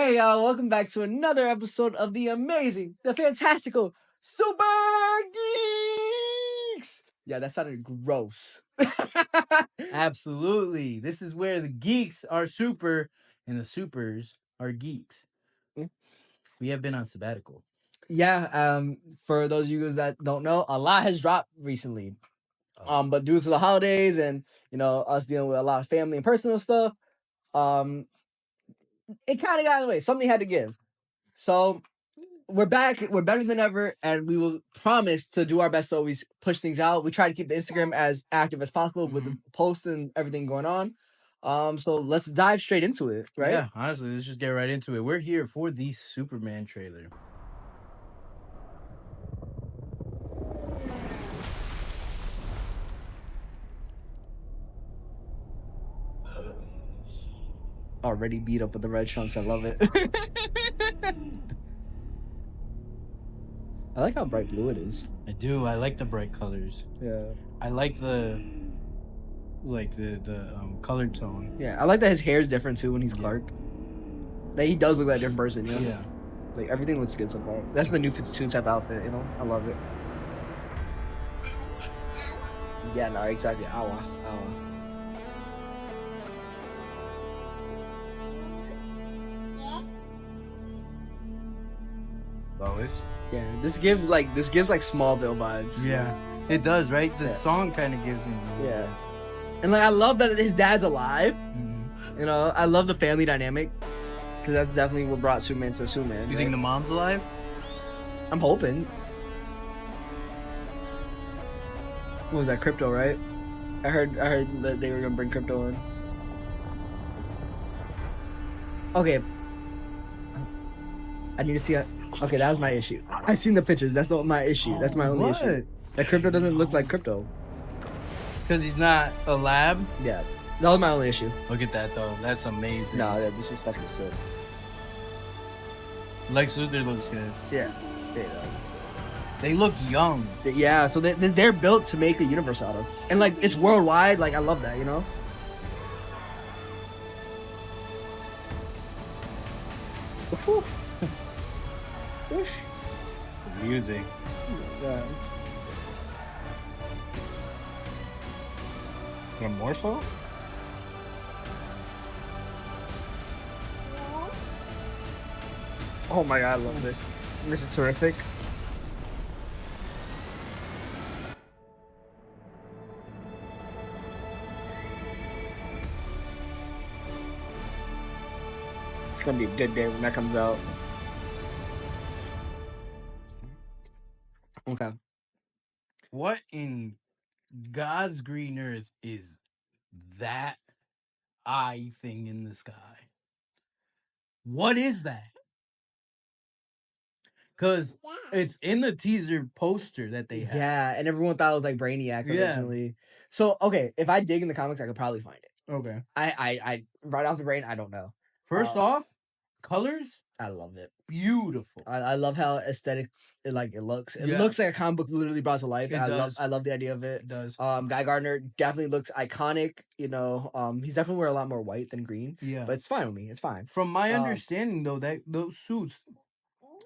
Hey y'all, welcome back to another episode of the amazing, the fantastical Super Geeks! Yeah, that sounded gross. Absolutely. This is where the geeks are super and the supers are geeks. Yeah. We have been on sabbatical. Yeah, for those of you guys that don't know, a lot has dropped recently. But due to the holidays and, us dealing with a lot of family and personal stuff, it kind of got in the way. Something had to give. So we're back. We're better than ever, and we will promise to do our best to always push things out. We try to keep the Instagram as active as possible with the posts and everything going on. So let's dive straight into it, right? Yeah, honestly, let's just get right into it. We're here for the Superman trailer. Already beat up with the red trunks. I love it. I like how bright blue it is. I do. I like the bright colors. Yeah. I like the color tone. Yeah, I like that his hair is different too when he's Clark. That he does look like a different person, you know? Yeah. Like everything looks good so far. That's the new 52 type outfit, you know? I love it. Yeah, no, exactly. Awa. Lois. Yeah, this gives like Smallville vibes. Yeah, it does, right? The Yeah. song kind of gives me. Yeah. And like I love that his dad's alive. Mm-hmm. You know, I love the family dynamic. Cause that's definitely what brought Superman to Superman. You think the mom's alive? I'm hoping. What was that, Crypto, right? I heard that they were gonna bring Crypto in. Okay. I need to see it. Okay, that was my issue. I seen the pictures. That's not my issue. That's my only issue. That Crypto doesn't look like Crypto. Because he's not a lab? Yeah. That was my only issue. Look at that, though. That's amazing. No, yeah, this is fucking sick. Lex Luthor looks good. Yeah. It does. They look young. Yeah, so they're built to make a universe out of. And, like, it's worldwide. Like, I love that, you know? Whoosh. Music. Yeah. Remorseful? Oh my god, I love this. This is terrific. It's gonna be a good day when that comes out. Okay. What in God's green earth is that eye thing in the sky? What is that? Because it's in the teaser poster that they have. Yeah, and everyone thought it was like Brainiac originally. So, okay, if I dig in the comics, I could probably find it. Okay. I right off the brain, I don't know. First off, colors. I love it. Beautiful. I love how aesthetic it looks. It Yeah. looks like a comic book literally brought to life. It does. I love the idea of it. It does. Guy Gardner definitely looks iconic. You know, he's definitely wearing a lot more white than green. Yeah. But it's fine with me. It's fine. From my understanding, though, that those suits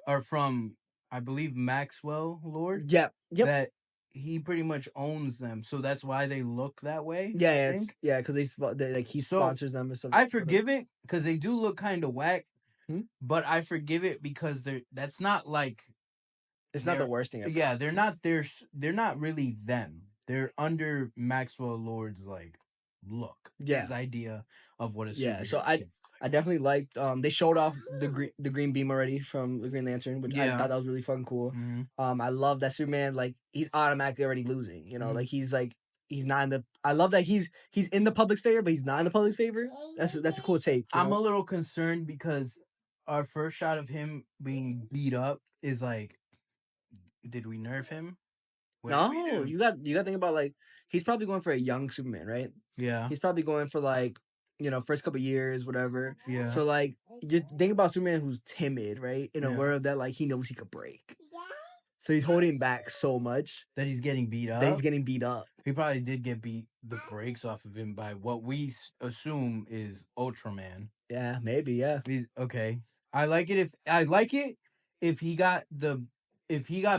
are from, I believe, Maxwell Lord. Yep. That he pretty much owns them, so that's why they look that way. Yeah, because he sponsors them or something. I forgive it because they do look kind of whack, but I forgive it because that's not like it's not the worst thing ever. Yeah, they're not really them. They're under Maxwell Lord's like look. Yeah. His idea of what a superhero so I definitely liked. They showed off the green beam already from the Green Lantern, which I thought that was really fucking cool. Mm-hmm. I love that Superman like he's automatically already losing. You know, like he's not in the. I love that he's in the public's favor, but he's not in the public's favor. That's a cool take. I'm a little concerned because our first shot of him being beat up is like, did we nerf him? No, you got to think about like he's probably going for a young Superman, right? Yeah, he's probably going for like first couple years, whatever. Yeah. So like, just think about Superman who's timid, right? In a world that like he knows he could break. So he's holding back so much that he's getting beat up. He probably did get the brakes off of him by what we assume is Ultraman. Yeah, maybe. Yeah. Okay. I like it if he got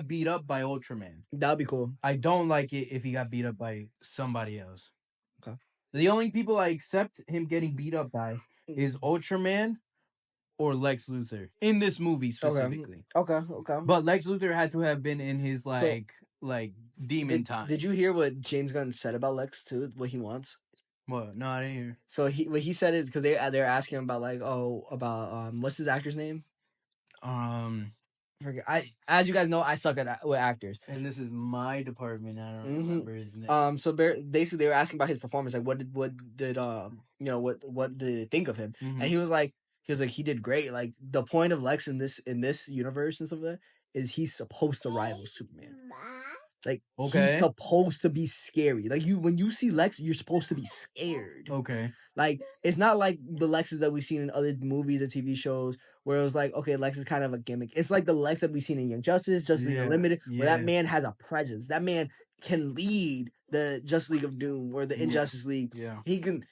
beat up by Ultraman. That'd be cool. I don't like it if he got beat up by somebody else. Okay. The only people I accept him getting beat up by is Ultraman or Lex Luthor in this movie specifically. Okay. But Lex Luthor had to have been in his like demon time. Did you hear what James Gunn said about Lex too? What he wants? What? No, I didn't hear. So what he said is because they're asking him about what's his actor's name? Forget. As you guys know, I suck at with actors. And this is my department. I don't remember his name. So basically, they were asking about his performance. Like, what did they think of him? Mhm. And he was like, he did great. Like, the point of Lex in this universe and stuff like that is he's supposed to rival Superman. Like, he's supposed to be scary. Like, when you see Lex, you're supposed to be scared. Okay. Like, it's not like the Lexes that we've seen in other movies or TV shows where it was like, okay, Lex is kind of a gimmick. It's like the Lex that we've seen in Young Justice League Unlimited, where that man has a presence. That man can lead the Justice League of Doom or the Injustice League. Yeah. He can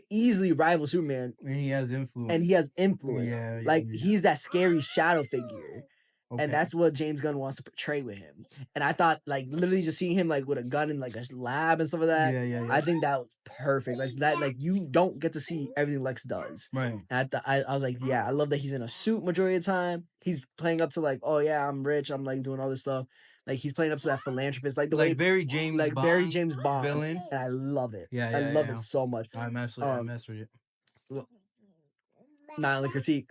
easily rival Superman. And he has influence. Yeah. He's that scary shadow figure. Okay. And that's what James Gunn wants to portray with him. And I thought, like, literally just seeing him, like, with a gun in, like, a lab and stuff like that. Yeah. I think that was perfect. Like, that, like, you don't get to see everything Lex does. Right. And I was like, yeah, I love that he's in a suit majority of the time. He's playing up to, like, oh, yeah, I'm rich. I'm, like, doing all this stuff. Like, he's playing up to that philanthropist. Like, the way... very James Bond. Very James Bond. Villain. And I love it. Yeah, I love it so much. I mess with it. Not only critique.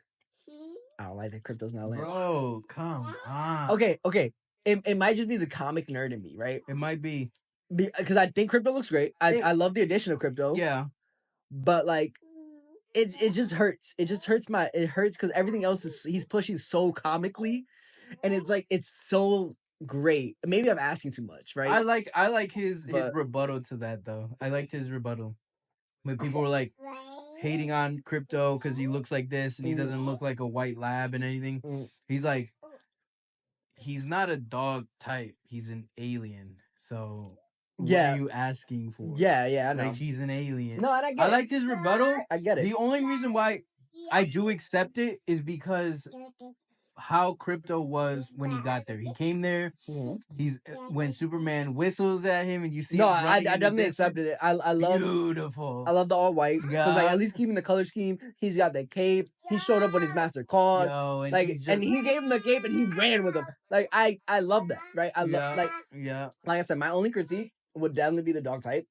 I don't like that Crypto's not landing. Bro, come on. Okay. It might just be the comic nerd in me, right? It might be. Because I think Crypto looks great. I love the addition of Crypto. Yeah. But, like, it just hurts. It just hurts it hurts because everything else he's pushing so comically. And it's like, it's so great. Maybe I'm asking too much, right? I like his rebuttal to that, though. I liked his rebuttal. When people were like hating on Crypto because he looks like this and he doesn't look like a white lab and anything. He's like, he's not a dog type. He's an alien. So what are you asking for? Yeah, I know. Like, he's an alien. No, and I get it. I liked his rebuttal. I get it. The only reason why I do accept it is because how Crypto was when he got there. He came there. He's when Superman whistles at him and you see. No, I definitely accepted it. I love beautiful. I love the all white because like at least keeping the color scheme. He's got the cape. He showed up when his master called. And he gave him the cape and he ran with him. Like I love that. Right. I love like I said, my only critique would definitely be the dog type.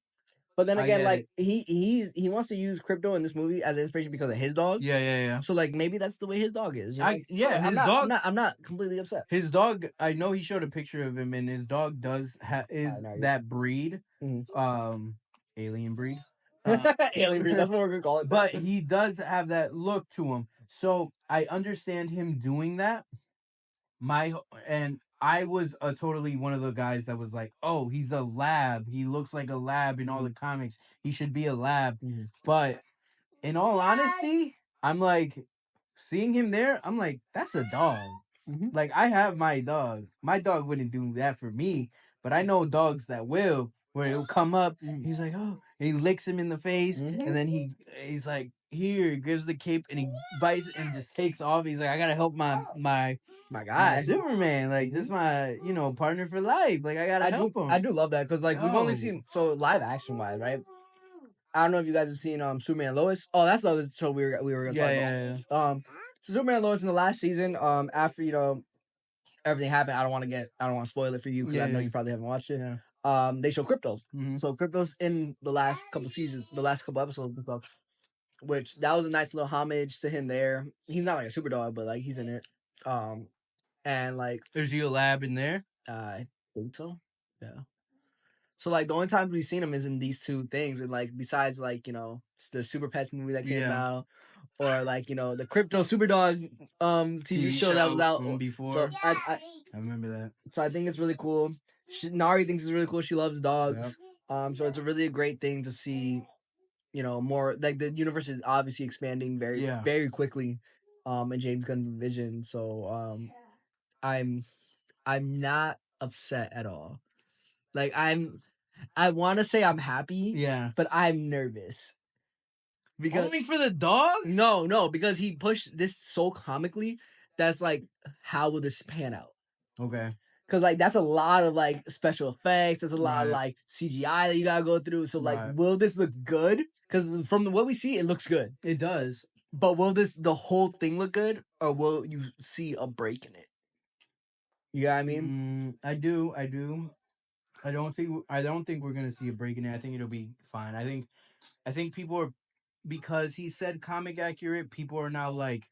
But then again, like he wants to use Crypto in this movie as an inspiration because of his dog. Yeah. So like maybe that's the way his dog is. His dog. I'm not completely upset. His dog. I know he showed a picture of him, and his dog is that breed, alien breed. Alien breed. That's what we're gonna call it. But he does have that look to him, so I understand him doing that. I was totally one of the guys that was like, oh, he's a lab. He looks like a lab in all the comics. He should be a lab. But in all honesty, I'm like, seeing him there, I'm like, that's a dog. Like, I have my dog. My dog wouldn't do that for me. But I know dogs that will, where he'll come up. He's like, oh, and he licks him in the face. And then he's like, here, gives the cape and he bites and just takes off. He's like, I gotta help my guy, Superman. Like, this is my partner for life. Like, I gotta help him. I do love that because like we've only seen live action wise, right? I don't know if you guys have seen Superman and Lois. Oh, that's the other show we were gonna talk about. So Superman and Lois in the last season, after everything happened, I don't want to spoil it for you because I know you probably haven't watched it. They show Crypto. So Crypto's in the last couple episodes and stuff. Which that was a nice little homage to him there. He's not like a super dog, but like he's in it. And like, is he a lab in there? I think so. Yeah. So like the only times we've seen him is in these two things, and like besides like the Super Pets movie that came out, or like the Crypto Superdog TV show that was out before. So I remember that. So I think it's really cool. Nari thinks it's really cool. She loves dogs. Yep. So it's a really great thing to see. More like the universe is obviously expanding very quickly, in James Gunn's vision. So, I'm not upset at all. Like I want to say I'm happy, but I'm nervous. because Only for the dog? no, because he pushed this so comically. That's like, how will this pan out? Okay. Because like that's a lot of like special effects. There's a lot of Right. like CGI that you gotta go through. So like, Right. will this look good? Because from what we see, it looks good. It does. But will the whole thing look good, or will you see a break in it? You know what I mean? I do. I don't think we're gonna see a break in it. I think it'll be fine. I think people are, because he said comic accurate, people are now like,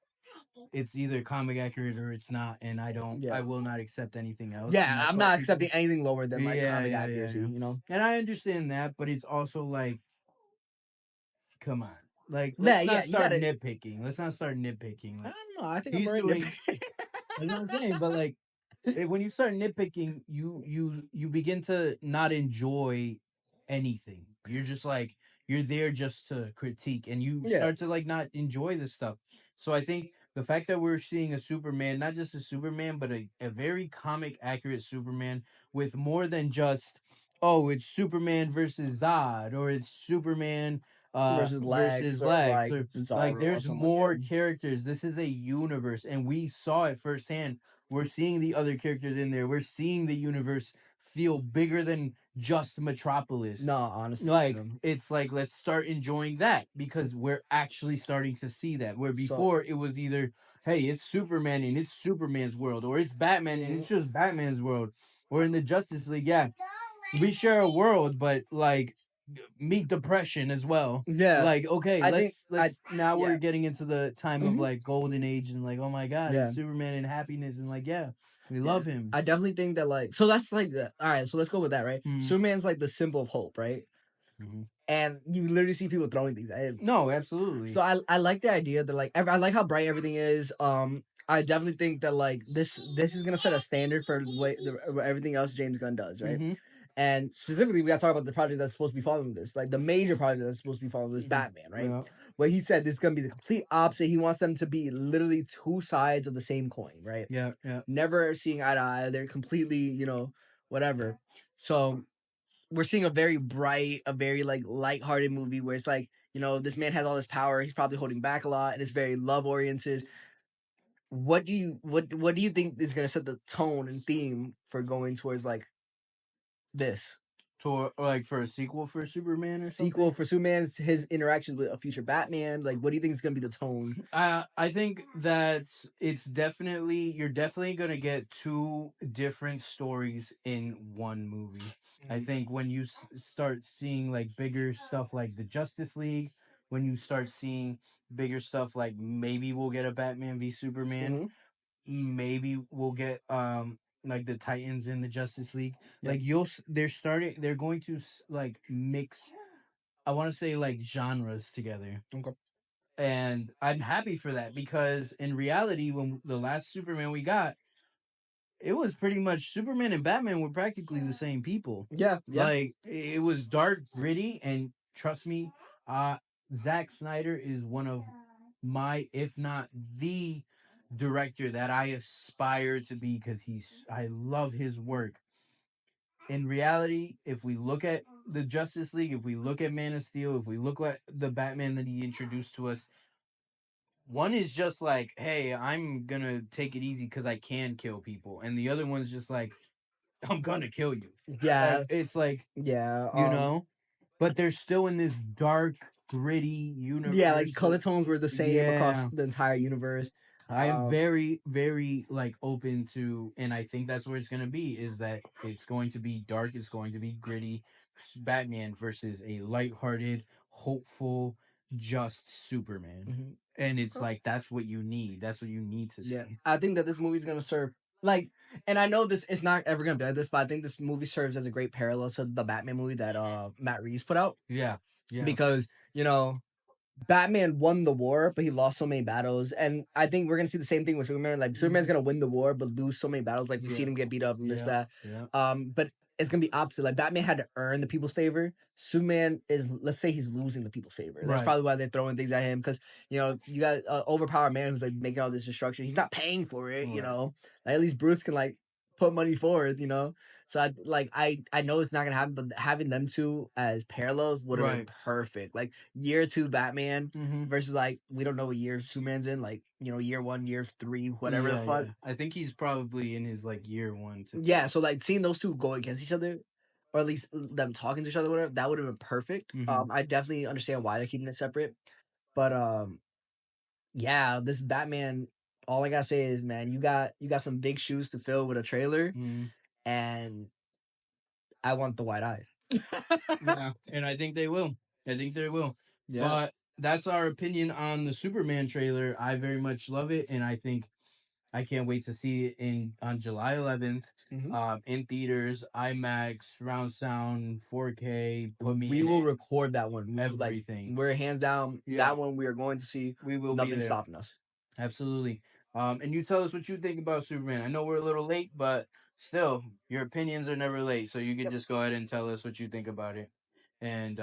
it's either comic accurate or it's not, and I will not accept anything else. And Yeah, that's I'm what not people- accepting anything lower than like Yeah, comic yeah, accuracy. yeah. You know? And I understand that, but it's also like, come on, like Yeah, let's yeah, not you start gotta- nitpicking. Let's not start nitpicking. I Like, don't know. I think he's I'm doing. already. That's what I'm saying. But like, when you start nitpicking, you begin to not enjoy anything. You're just like, you're there just to critique, and you Yeah. start to like not enjoy this stuff. So I think the fact that we're seeing a Superman, not just a Superman, but a very comic accurate Superman with more than just, oh, it's Superman versus Zod, or it's Superman Versus Lex, or Lex, like or Bizarro like or there's something. more Yeah. characters. This is a universe, and we saw it firsthand. We're seeing the other characters in there. We're seeing the universe feel bigger than just Metropolis. No, honestly, Like, it's like, let's start enjoying that, because we're actually starting to see that. Where before it was either, hey, it's Superman and it's Superman's world, or it's Batman and it's just Batman's world. Or in the Justice League, yeah, we share a world, but like, meet depression as well. Yeah. Like, okay, I let's now we're yeah. getting into the time of Mhm. like golden age, and like, oh my god, Yeah. it's Superman and happiness, and like, yeah, we love him. I definitely think that like, so that's like the, all right. So let's go with that, right? Mhm. Superman's like the symbol of hope, right? Mhm. And you literally see people throwing things at him. No, absolutely. So I like the idea that like I like how bright everything is. I definitely think that like this is gonna set a standard for everything else James Gunn does, right? Mhm. And specifically, we got to talk about the project that's supposed to be following this, like the major project that's supposed to be following this, Batman, right? Yeah. Where he said this is gonna be the complete opposite. He wants them to be literally two sides of the same coin, right? Yeah, yeah. Never seeing eye to eye. They're completely, whatever. So we're seeing a very bright, a very like lighthearted movie where it's like, this man has all this power. He's probably holding back a lot, and it's very love oriented. What do you think is gonna set the tone and theme for going towards like this? Or like for a sequel for Superman or Sequel something? for Superman, his interactions with a future Batman. Like, what do you think is gonna be the tone? I think that you're definitely gonna get two different stories in one movie. I think when you start seeing like bigger stuff like the Justice League, when you start seeing bigger stuff like maybe we'll get a Batman v Superman, maybe we'll get like the Titans in the Justice League. Yeah. Like they're going to like mix, I want to say, like genres together. Okay. And I'm happy for that, because in reality, when the last Superman we got, it was pretty much Superman and Batman were practically the same people. Yeah. Like, it was dark, gritty, and trust me, Zack Snyder is one of my, if not the director that I aspire to be, because I love his work. In reality, if we look at the Justice League, if we look at Man of Steel, if we look at the Batman that he introduced to us, one is just like, hey, I'm gonna take it easy because I can kill people, and the other one's just like, I'm gonna kill you. Yeah. Like, it's like, Yeah. you know, but they're still in this dark, gritty universe. Yeah, like color tones were the same across Yeah. the entire universe. I am very, very like open to, and I think that's where it's gonna be. Is that it's going to be dark, it's going to be gritty, Batman versus a lighthearted, hopeful, just Superman. And it's like, that's what you need. That's what you need to see. Yeah, I think that this movie's gonna serve like, and I know this it's not ever gonna be like this, but I think this movie serves as a great parallel to the Batman movie that Matt Reeves put out. Yeah, yeah. Because Batman won the war, but he lost so many battles, and I think we're gonna see the same thing with Superman. Like, Superman's gonna win the war, but lose so many battles. Like, we've seen him get beat up and this that. But it's gonna be opposite. Like, Batman had to earn the people's favor. Superman is, let's say, he's losing the people's favor. That's probably why they're throwing things at him, because you got an overpowered man who's like making all this destruction. He's not paying for it. Like, at least Bruce can like put money forward, you know. So I know it's not gonna happen, but having them two as parallels would have been Right. perfect. Like year 2 Batman Mm-hmm. versus like we don't know what year Superman's in, like you know year 1, year 3, whatever the fuck. I think he's probably in his like year 1 to Yeah, so like seeing those two go against each other, or at least them talking to each other, whatever, that would have been perfect. Mhm. I definitely understand why they're keeping it separate, but yeah, this Batman. All I gotta say is, man, you got some big shoes to fill with a trailer, Mhm. and I want the white eye. Yeah, and I think they will. I think they will. Yeah. But that's our opinion on the Superman trailer. I very much love it, and I think I can't wait to see it on July 11th, Mhm. in theaters, IMAX, surround sound, 4K. Put me We in will it. record that one. Everything. We're hands down. Yeah. That one we are going to see. We will be Nothing there. stopping us. Absolutely. And you tell us what you think about Superman. I know we're a little late, but still, your opinions are never late. So you could Yep. just go ahead and tell us what you think about it, and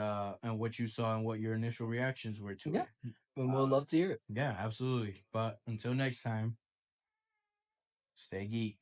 what you saw and what your initial reactions were to Yeah. it. And we'll love to hear it. Yeah, absolutely. But until next time, stay geek.